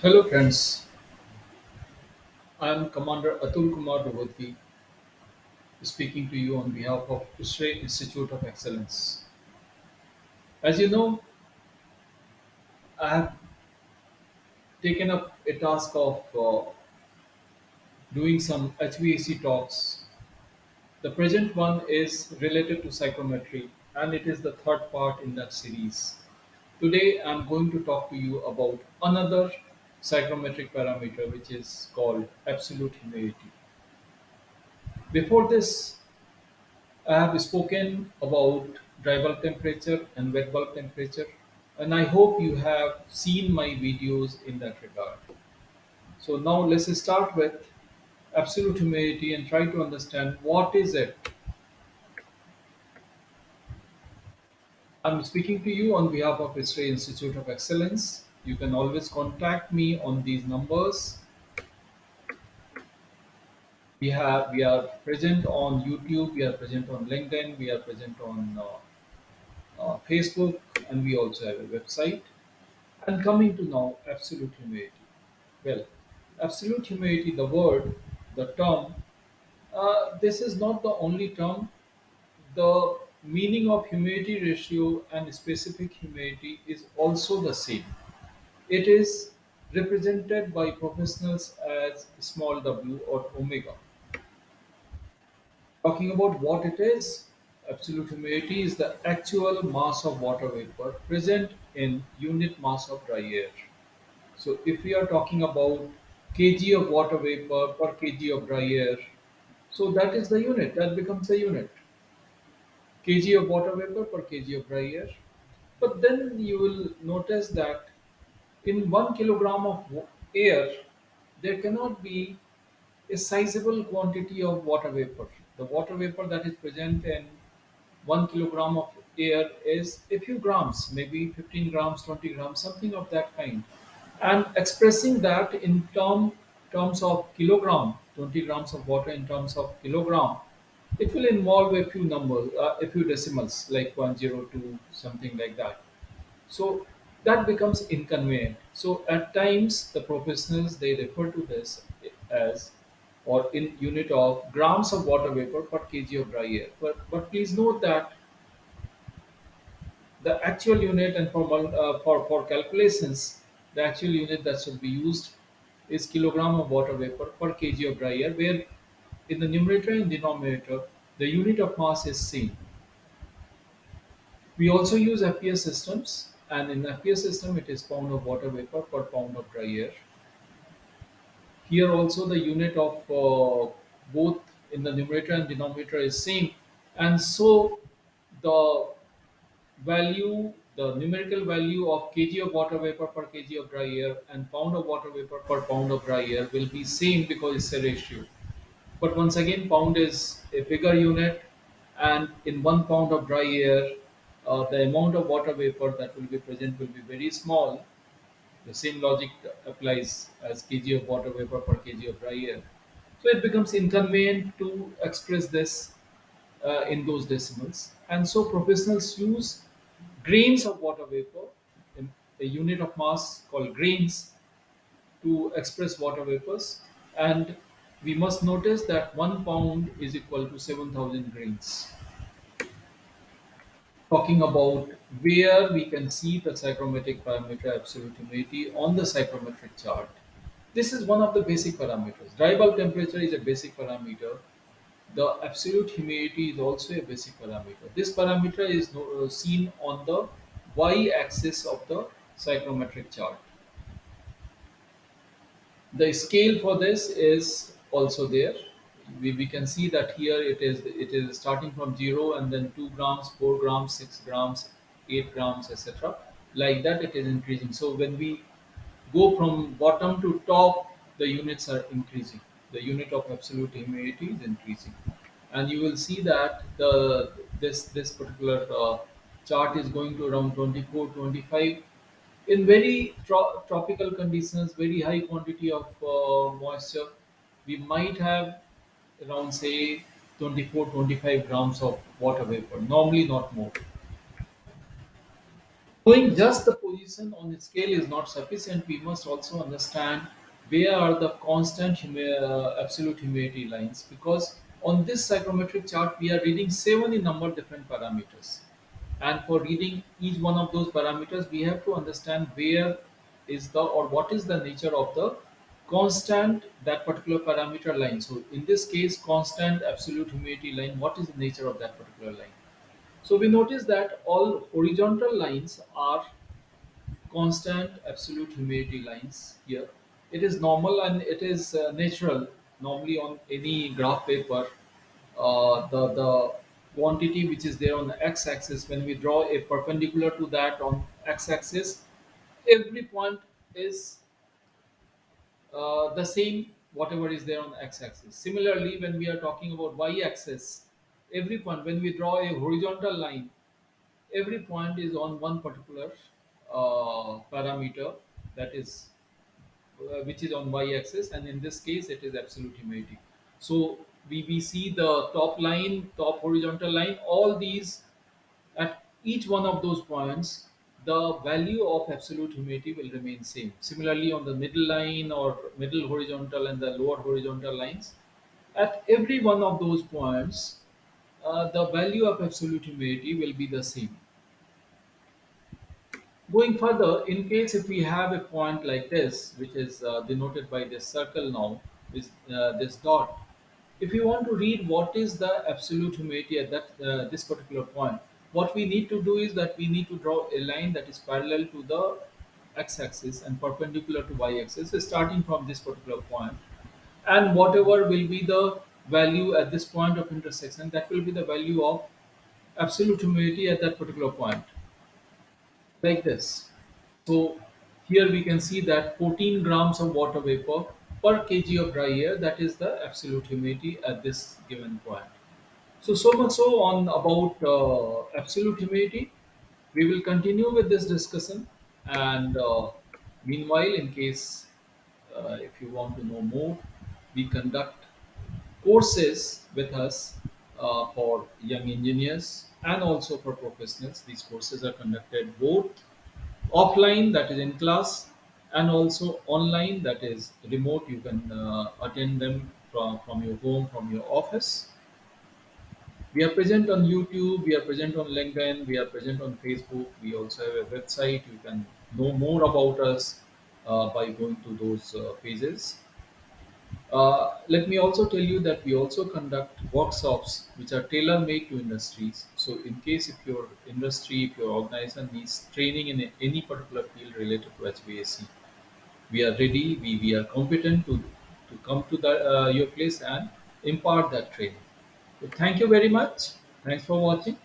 Hello friends, I am Commander Atul Kumar Rohatgi speaking to you on behalf of ISHRAE Institute of Excellence. As you know, I have taken up a task of doing some HVAC talks. The present one is related to psychrometry and it is the third part in that series. Today I am going to talk to you about another psychrometric parameter which is called absolute humidity. Before this, I have spoken about dry bulb temperature and wet bulb temperature, and I hope you have seen my videos in that regard. So now let's start with absolute humidity and try to understand what is it. I'm speaking to you on behalf of ISRAE Institute of Excellence. You can always contact me on these numbers. We are present on YouTube, we are present on LinkedIn, we are present on Facebook, and we also have a website. And coming to now absolute humidity. Well, absolute humidity, the word, the term, this is not the only term. The meaning of humidity ratio and specific humidity is also the same. It is represented by professionals as small w or omega. Talking about what it is, absolute humidity is the actual mass of water vapor present in unit mass of dry air. So if we are talking about kg of water vapor per kg of dry air, so that is the unit, that becomes the unit. Kg of water vapor per kg of dry air. But then you will notice that in 1 kilogram of air, there cannot be a sizable quantity of water vapor. The water vapor that is present in 1 kilogram of air is a few grams, maybe 15 grams, 20 grams, something of that kind. And expressing that in terms of kilogram, 20 grams of water in terms of kilogram, it will involve a few numbers, a few decimals, like 102, something like that. So that becomes inconvenient. So at times, the professionals they refer to this as or in unit of grams of water vapor per kg of dry air. But please note that the actual unit and for calculations, the actual unit that should be used is kilogram of water vapor per kg of dry air, where in the numerator and denominator, the unit of mass is same. We also use FPS systems, and in FPS system, it is pound of water vapor per pound of dry air. Here also, the unit of both in the numerator and denominator is same, and so the the numerical value of kg of water vapor per kg of dry air and pound of water vapor per pound of dry air will be same because it's a ratio. But once again, pound is a bigger unit, and in 1 pound of dry air, the amount of water vapor that will be present will be very small. The same logic applies as kg of water vapor per kg of dry air. So it becomes inconvenient to express this in those decimals. And so professionals use grains of water vapor, in a unit of mass called grains, to express water vapors. And we must notice that 1 pound is equal to 7,000 grains. Talking about where we can see the psychrometric parameter absolute humidity on the psychrometric chart. This is one of the basic parameters. Dry bulb temperature is a basic parameter. The absolute humidity is also a basic parameter. This parameter is seen on the y-axis of the psychrometric chart. The scale for this is also there. We can see that here it is starting from 0 and then 2 grams, 4 grams, 6 grams, 8 grams, etc. Like that it is increasing. So when we go from bottom to top, the units are increasing. The unit of absolute humidity is increasing, and you will see that this particular chart is going to around 24, 25. In very tropical conditions, very high quantity of moisture, we might have around say 24, 25 grams of water vapor. Normally, not more. Knowing just the position on the scale is not sufficient. We must also understand where are the absolute humidity lines, because on this psychrometric chart we are reading seven in number different parameters, and for reading each one of those parameters we have to understand where is the or what is the nature of the constant that particular parameter line. So in this case, constant absolute humidity line, what is the nature of that particular line? So we notice that all horizontal lines are constant absolute humidity lines here. It is normal and it is natural. Normally on any graph paper, the quantity which is there on the x-axis, when we draw a perpendicular to that on x-axis, every point is the same whatever is there on the x-axis. Similarly, when we are talking about y-axis, every point when we draw a horizontal line, every point is on one particular parameter, that is which is on y-axis, and in this case it is absolute humidity. So we see the top line, top horizontal line, all these, at each one of those points the value of absolute humidity will remain same. Similarly, on the middle line or middle horizontal and the lower horizontal lines, at every one of those points the value of absolute humidity will be the same. Going further, in case if we have a point like this, which is denoted by this circle now, this dot, if we want to read what is the absolute humidity at that this particular point, what we need to do is that we need to draw a line that is parallel to the x-axis and perpendicular to y-axis, starting from this particular point, and whatever will be the value at this point of intersection, that will be the value of absolute humidity at that particular point, like this. So here we can see that 14 grams of water vapor per kg of dry air, that is the absolute humidity at this given point. So much so on about absolute humidity. We will continue with this discussion, and meanwhile, in case if you want to know more, we conduct courses with us for young engineers and also for professionals. These courses are conducted both offline, that is in class, and also online, that is remote. You can attend them from your home, from your office. We are present on YouTube, we are present on LinkedIn, we are present on Facebook. We also have a website. You can know more about us by going to those pages. Let me also tell you that we also conduct workshops which are tailor made to industries. So, in case if your industry, if your organization needs training in any particular field related to HVAC, we are ready, we are competent to come to your place and impart that training. So, thank you very much. Thanks for watching.